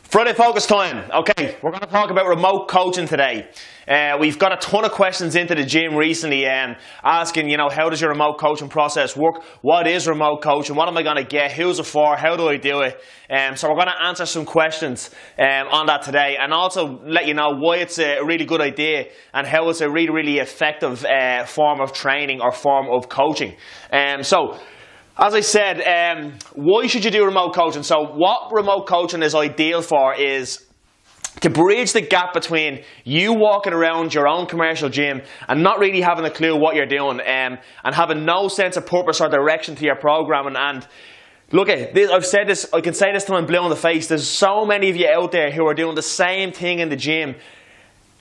Friday Focus time. Okay, we're going to talk about remote coaching today. We've got a ton of questions into the gym recently asking, how does your remote coaching process work? What is remote coaching? What am I going to get? Who's it for? How do I do it? So we're going to answer some questions on that today, and also let you know why it's a really good idea and how it's a really, really effective form of training or form of coaching. As I said, why should you do remote coaching? So what remote coaching is ideal for is to bridge the gap between you walking around your own commercial gym and not really having a clue what you're doing and having no sense of purpose or direction to your programming. And look at this, I've said this, I can say this till I'm blue in the face. There's so many of you out there who are doing the same thing in the gym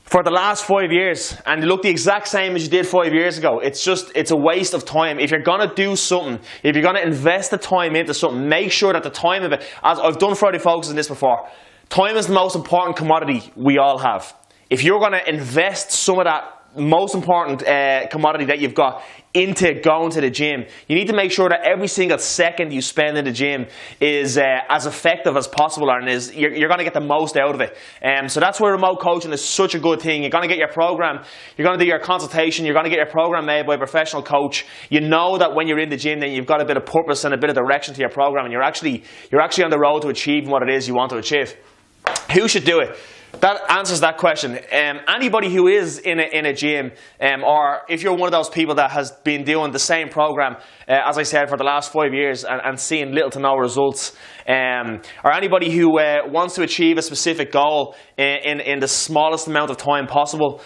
for the last 5 years, and you look the exact same as you did 5 years ago. It's a waste of time. If you're going to do something, if you're going to invest the time into something, make sure that the time of it, as I've done Friday Focus on this before, time is the most important commodity we all have. If you're going to invest some of that most important commodity that you've got into going to the gym, you need to make sure that every single second you spend in the gym is as effective as possible, and you're going to get the most out of it. So that's why remote coaching is such a good thing. You're going to get your program, you're going to do your consultation, you're going to get your program made by a professional coach. You know that when you're in the gym, then you've got a bit of purpose and a bit of direction to your program, and you're actually on the road to achieving what it is you want to achieve. Who should do it? That answers that question. Anybody who is in a gym, or if you're one of those people that has been doing the same program, as I said, for the last 5 years and seeing little to no results, or anybody who wants to achieve a specific goal in the smallest amount of time possible,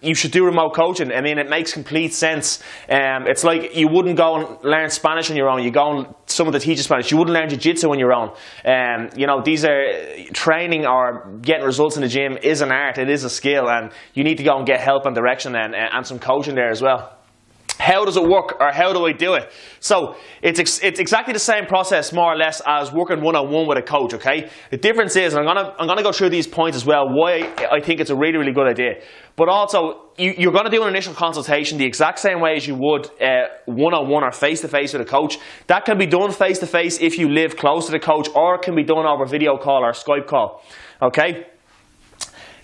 you should do remote coaching. I mean, it makes complete sense. It's like you wouldn't go and learn Spanish on your own. You go and someone to teach you Spanish. You wouldn't learn jiu-jitsu on your own. These are training or getting results in the gym is an art. It is a skill, and you need to go and get help and direction and some coaching there as well. How does it work, or how do I do it? So it's exactly the same process, more or less, as working one-on-one with a coach. Okay. The difference is, and I'm gonna go through these points as well, why I think it's a really, really good idea. But also, you're going to do an initial consultation the exact same way as you would one-on-one or face-to-face with a coach. That can be done face-to-face if you live close to the coach, or it can be done over video call or Skype call. Okay.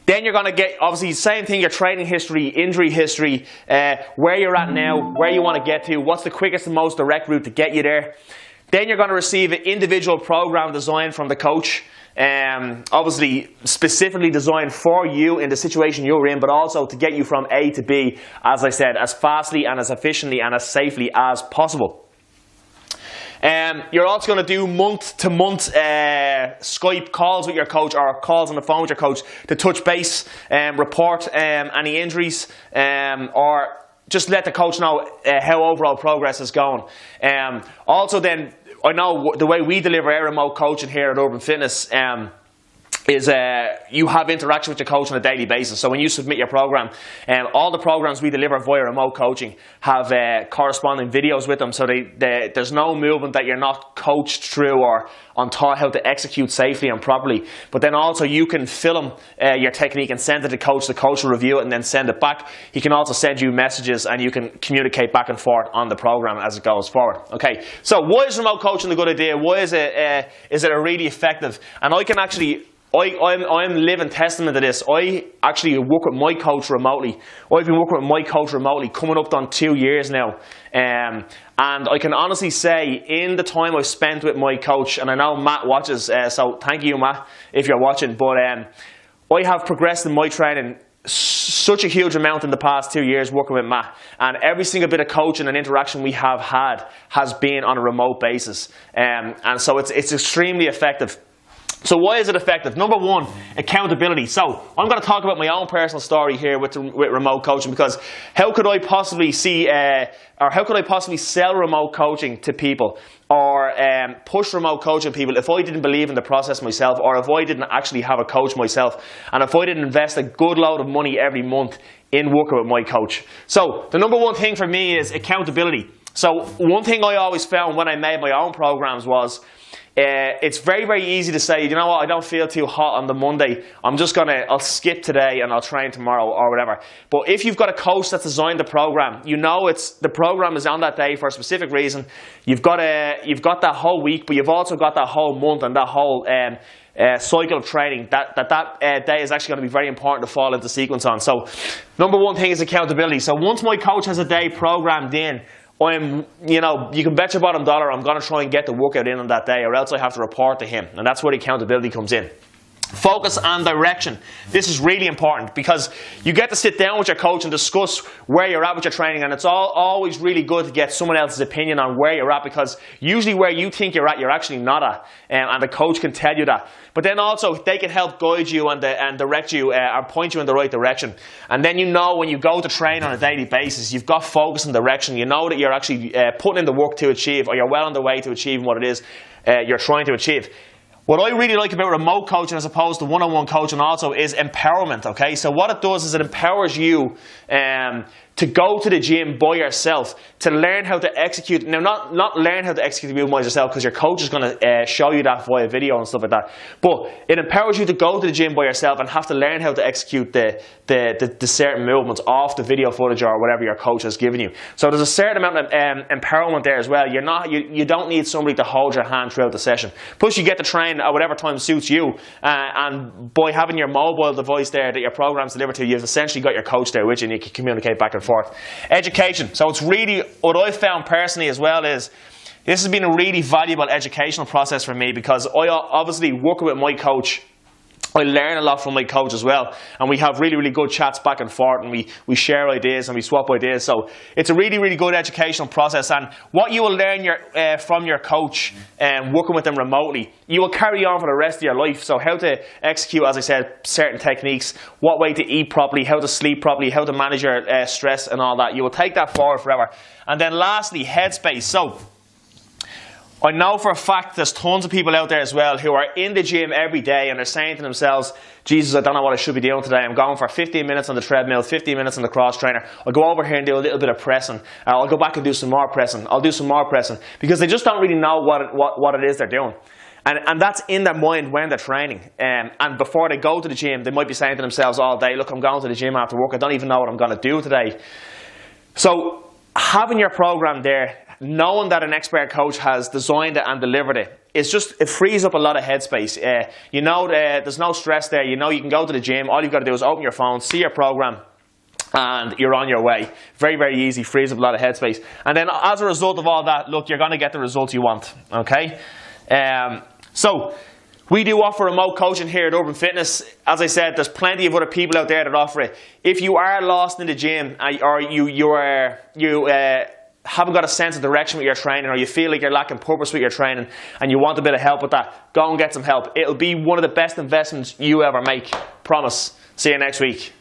Then you're going to get, obviously, same thing, your training history, injury history, where you're at now, where you want to get to, what's the quickest and most direct route to get you there. Then you're going to receive an individual program design from the coach, obviously specifically designed for you in the situation you're in, but also to get you from A to B, as I said, as fastly and as efficiently and as safely as possible. You're also going to do month-to-month Skype calls with your coach, or calls on the phone with your coach, to touch base, report any injuries, or just let the coach know how overall progress is going. Also then, I know the way we deliver our remote coaching here at Urban Fitness is you have interaction with your coach on a daily basis. So when you submit your program, all the programs we deliver via remote coaching have corresponding videos with them, so there's no movement that you're not coached through or on taught how to execute safely and properly. But then also you can film your technique and send it to the coach will review it and then send it back. He can also send you messages, and you can communicate back and forth on the program as it goes forward. Okay, so why is remote coaching a good idea? Why is it a really effective? And I can actually, I'm living testament to this. I actually work with my coach remotely. I've been working with my coach remotely coming up on 2 years now. And I can honestly say, in the time I've spent with my coach, and I know Matt watches, so thank you, Matt, if you're watching, but I have progressed in my training such a huge amount in the past 2 years working with Matt, and every single bit of coaching and interaction we have had has been on a remote basis, and so it's extremely effective. So why is it effective? Number one, accountability. So I'm going to talk about my own personal story here with remote coaching, because how could I possibly sell remote coaching to people, or push remote coaching to people, if I didn't believe in the process myself, or if I didn't actually have a coach myself, and if I didn't invest a good load of money every month in working with my coach? So the number one thing for me is accountability. So one thing I always found when I made my own programs was, it's very, very easy to say, you know what, I don't feel too hot on the Monday. I'll skip today and I'll train tomorrow or whatever. But if you've got a coach that's designed the program, you know the program is on that day for a specific reason. You've got that whole week, but you've also got that whole month and that whole cycle of training. That day is actually going to be very important to fall into sequence on. So, number one thing is accountability. So once my coach has a day programmed in, you can bet your bottom dollar I'm going to try and get the workout in on that day, or else I have to report to him. And that's where the accountability comes in. Focus on direction. This is really important because you get to sit down with your coach and discuss where you're at with your training, and it's always really good to get someone else's opinion on where you're at, because usually where you think you're at, you're actually not at, and the coach can tell you that. But then also they can help guide you and direct you and point you in the right direction. And then you know when you go to train on a daily basis, you've got focus and direction. You know that you're actually putting in the work to achieve, or you're well on the way to achieving what it is you're trying to achieve. What I really like about remote coaching as opposed to one-on-one coaching also is empowerment, okay? So what it does is it empowers you to go to the gym by yourself, to learn how to execute. Now, not learn how to execute the movement yourself, because your coach is going to show you that via video and stuff like that. But it empowers you to go to the gym by yourself and have to learn how to execute the certain movements off the video footage or whatever your coach has given you. So there's a certain amount of empowerment there as well. You don't need somebody to hold your hand throughout the session. Plus, you get to train at whatever time suits you. And by having your mobile device there that your program's delivered to, you've essentially got your coach there with you, and you can communicate back and forth. Education. So it's really, what I've found personally as well is, this has been a really valuable educational process for me, because I obviously working with my coach, I learn a lot from my coach as well, and we have really, really good chats back and forth, and we share ideas and we swap ideas. So it's a really, really good educational process, and what you will learn from your coach and working with them remotely, you will carry on for the rest of your life. So how to execute, as I said, certain techniques, what way to eat properly, how to sleep properly, how to manage your stress and all that. You will take that forward forever. And then lastly, headspace. So I know for a fact there's tons of people out there as well who are in the gym every day and they're saying to themselves, Jesus, I don't know what I should be doing today. I'm going for 15 minutes on the treadmill, 15 minutes on the cross trainer. I'll go over here and do a little bit of pressing. I'll go back and do some more pressing. I'll do some more pressing. Because they just don't really know what it is they're doing. And that's in their mind when they're training. And before they go to the gym, they might be saying to themselves all day, look, I'm going to the gym after work. I don't even know what I'm going to do today. So having your program there, knowing that an expert coach has designed it and delivered it, it frees up a lot of headspace. There's no stress there. You can go to the gym. All you've got to do is open your phone, see your program, and you're on your way. Very, very easy. Frees up a lot of headspace. And then as a result of all that, look, you're going to get the results you want. Okay? So we do offer remote coaching here at Urban Fitness. As I said, there's plenty of other people out there that offer it. If you are lost in the gym, or you haven't got a sense of direction with your training, or you feel like you're lacking purpose with your training and you want a bit of help with that, go and get some help. It'll be one of the best investments you ever make. Promise. See you next week.